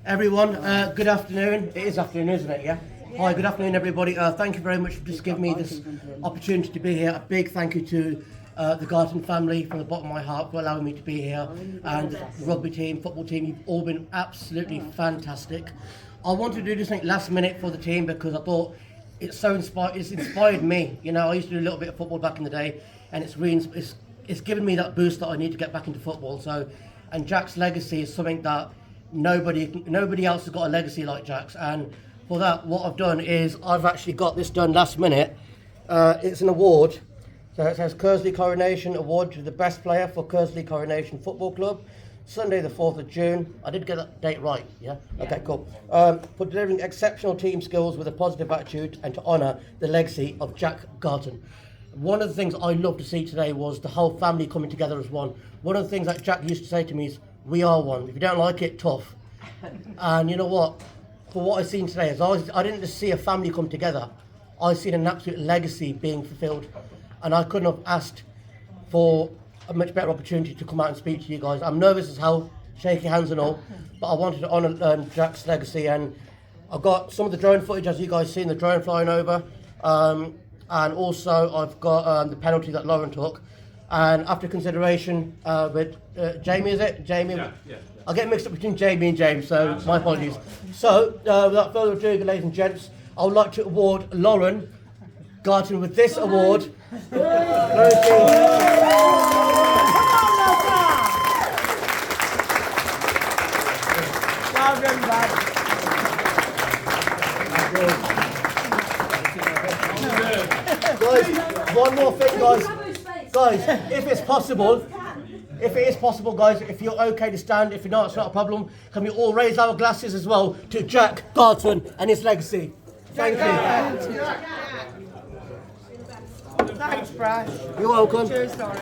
Everyone, good afternoon. It is afternoon, isn't it? Yeah. Hi, good afternoon, everybody. Thank you very much for just giving me this opportunity to be here. A big thank you to the Garton family from the bottom of my heart for allowing me to be here, and the rugby team, football team. You've all been absolutely fantastic. I wanted to do this thing last minute for the team because I thought it's inspired me. You know, I used to do a little bit of football back in the day, and it's given me that boost that I need to get back into football. So, and Jack's legacy is something that nobody else has got a legacy like Jack's, and for that what I've done is I've actually got this done last minute. It's an award, so it says Keresley Coronation Award to the best player for Keresley Coronation Football Club, Sunday the 4th of June. I did get that date right, yeah? Okay, cool. For delivering exceptional team skills with a positive attitude and to honour the legacy of Jack Garton. One of the things I loved to see today was the whole family coming together as one. One of the things that Jack used to say to me is, we are one. If you don't like it, tough. And you know what? For what I've seen today, I didn't just see a family come together. I've seen an absolute legacy being fulfilled. And I couldn't have asked for a much better opportunity to come out and speak to you guys. I'm nervous as hell, shaking hands and all, but I wanted to honour Jack's legacy. And I've got some of the drone footage, as you guys seen, the drone flying over. And also I've got the penalty that Lauren took. And after consideration with Jamie, is it? Jamie? Yeah. I get mixed up between Jamie and James, so my apologies. So, without further ado, ladies and gents, I would like to award Lauren Garton with this award. Guys, one more thing, guys. Guys, if it is possible, guys, if you're okay to stand, if you're not, it's not a problem. Can we all raise our glasses as well to Jack Garton and his legacy? Thank you. Thanks, Prash. You're welcome. Cheers, Lauren.